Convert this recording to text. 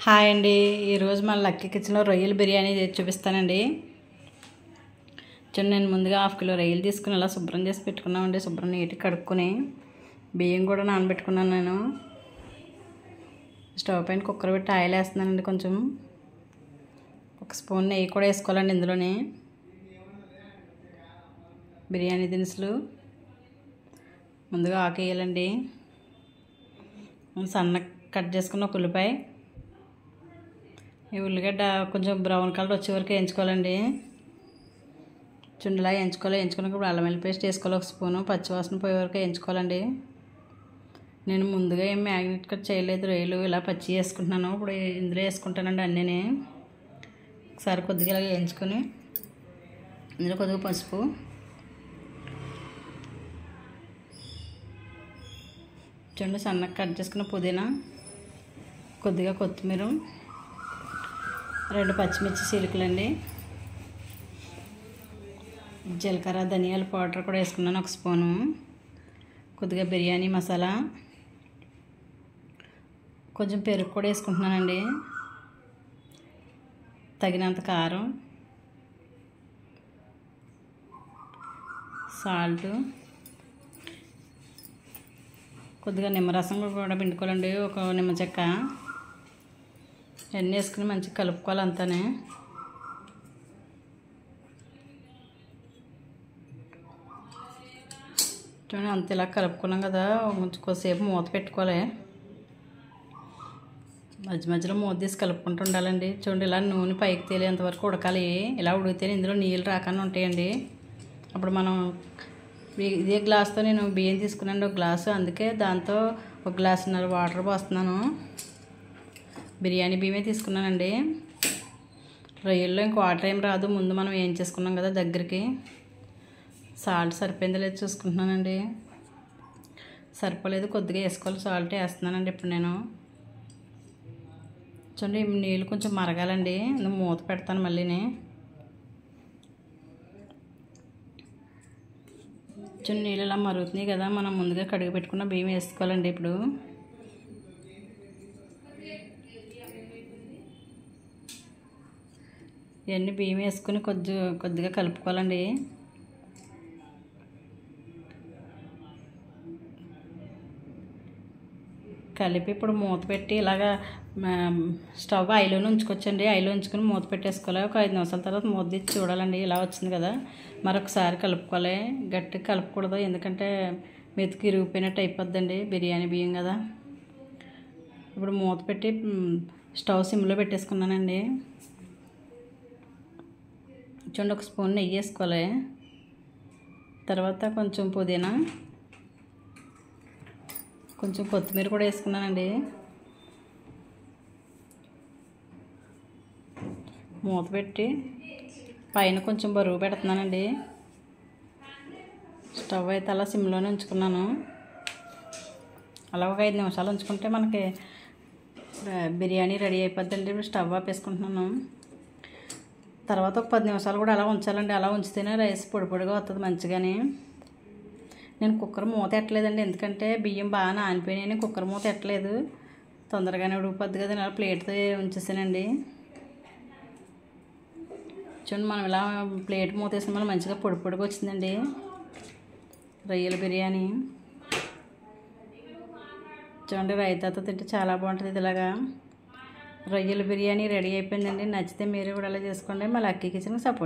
Hi అండి. ఈరోజు మన లక్కీ కిచెన్లో రొయ్యల బిర్యానీ చేసి చూపిస్తానండి. నేను ముందుగా 1/2 కిలో రొయ్యలు తీసుకుని అలా శుభ్రం చేసి పెట్టుకున్నామండి. శుభ్రం నీట్గా కడుక్కొని బియ్యం కూడా నానబెట్టుకున్నాను. నేను స్టవ్ పైన కుక్కర్ పెట్టి ఆయిల్ వేస్తున్నానండి. కొంచెం 1 స్పూన్ నెయ్యి కూడా వేసుకోవాలండి. ఇందులోనే బిర్యానీ దినుసులు ముందుగా ఆకు వేయాలండి. సన్న కట్ చేసుకున్న ఒక ఉల్లిపాయ, ఈ ఉల్లిగడ్డ కొంచెం బ్రౌన్ కలర్ వచ్చే వరకు వేయించుకోవాలండి. చుండిలా వేయించుకున్నప్పుడు అల్లం వెల్లుల్లి పేస్ట్ వేసుకోవాలి. 1 స్పూను పచ్చివాసన పోయే వరకు వేయించుకోవాలండి. నేను ముందుగా ఏం మ్యాగ్నెట్ కట్ చేయలేదు. రొయ్యలు ఇలా పచ్చి వేసుకుంటున్నాను. ఇప్పుడు ఇందులో వేసుకుంటానండి అన్నీ. ఒకసారి కొద్దిగా ఇలా వేయించుకొని ఇందులో కొద్దిగా పసుపు, చూడండి సన్నగా కట్ చేసుకున్న పుదీనా, కొద్దిగా కొత్తిమీర, 2 పచ్చిమిర్చి చీలికలండి, జీలకర్ర ధనియాల పౌడర్ కూడా వేసుకున్నాను 1 స్పూను, కొద్దిగా బిర్యానీ మసాలా, కొంచెం పెరుగు కూడా వేసుకుంటున్నానండి, తగినంత కారం, సాల్ట్, కొద్దిగా నిమ్మరసం కూడా పిండుకోవాలండి. 1 నిమ్మ చెక్క అన్నీ వేసుకుని మంచిగా కలుపుకోవాలి అంతానే. చూడండి అంత ఇలా కలుపుకున్నాం కదా, కొంచెంసేపు మూత పెట్టుకోవాలి. మధ్యలో మూత తీసి కలుపుకుంటూ ఉండాలండి. చూడండి ఇలా నూనె పైకి తేలేంత వరకు ఉడకాలి. ఇలా ఉడికితే ఇందులో నీళ్ళు రాకుండా ఉంటాయండి. అప్పుడు మనం ఇదే గ్లాస్తో నేను బియ్యం తీసుకున్నాను 1 గ్లాసు, అందుకే దాంతో 1 గ్లాసున్నర వాటర్ పోస్తున్నాను. బిర్యానీ బియ్యమే తీసుకున్నానండి. రొయ్యల్లో ఇంక వాటర్ ఏం రాదు. ముందు మనం ఏం చేసుకున్నాం కదా దగ్గరికి. సాల్ట్ సరిపోయిందో లేదో చూసుకుంటున్నానండి. సరిపోలేదు, కొద్దిగా వేసుకోవాలి. సాల్ట్ వేస్తున్నానండి ఇప్పుడు నేను. చూడండి నీళ్ళు కొంచెం మరగాలండి. మూత పెడతాను మళ్ళీని. చూడండి నీళ్ళు ఇలా మరుగుతున్నాయి కదా, మనం ముందుగా కడిగి పెట్టుకున్న బియ్యం వేసుకోవాలండి. ఇప్పుడు ఇవన్నీ బియ్యం వేసుకుని కొద్దిగా కలుపుకోవాలండి. కలిపి ఇప్పుడు మూత పెట్టి ఇలాగా స్టవ్ ఐలోనే ఉంచుకోవచ్చండి. ఐలో ఉంచుకొని మూత పెట్టేసుకోవాలి. ఒక 5 నిమిషాల తర్వాత మూత తీసి చూడాలండి. ఇలా వచ్చింది కదా, మరొకసారి కలుపుకోవాలి. గట్టిగా కలుపుకూడదు, ఎందుకంటే మెతుకు ఇరిగిపోయినట్టు అయిపోద్దండి. బిర్యానీ బియ్యం కదా. ఇప్పుడు మూత పెట్టి స్టవ్ సిమ్లో పెట్టేసుకున్నానండి. చూడండి 1 స్పూన్ నెయ్యి వేసుకోవాలి. తర్వాత కొంచెం పుదీనా, కొంచెం కొత్తిమీర కూడా వేసుకున్నానండి. మూత పెట్టి పైన కొంచెం బరువు పెడుతున్నానండి. స్టవ్ అయితే అలా సిమ్లోనే ఉంచుకున్నాను. అలా ఒక 5 నిమిషాలు ఉంచుకుంటే మనకి బిర్యానీ రెడీ అయిపోద్దండి. ఇప్పుడు స్టవ్ ఆపేసుకుంటున్నాను. తర్వాత ఒక 10 నిమిషాలు కూడా అలా ఉంచాలండి. అలా ఉంచితేనే రైస్ పొడి పొడిగా వస్తుంది మంచిగాని. నేను కుక్కర్ మూత ఎట్టలేదండి, ఎందుకంటే బియ్యం బాగా నానిపోయినాయని కుక్కర్ మూత ఎట్టలేదు. తొందరగానే ఉడికిపోద్ది కదా, ఇలా ప్లేట్తో ఉంచేసానండి. చూడండి మనం ఇలా ప్లేట్ మూత వేసిన మళ్ళీ మంచిగా పొడి పొడిగా వచ్చిందండి రొయ్యల బిర్యానీ. చూడండి రైతాతో తింటే చాలా బాగుంటుంది. ఇది ఇలాగా రొయ్యల బిర్యానీ రెడీ అయిపోయిందండి. నచ్చితే మీరు కూడా అలా చేసుకోండి. మా లక్కీ కిచెన్కి సపోర్ట్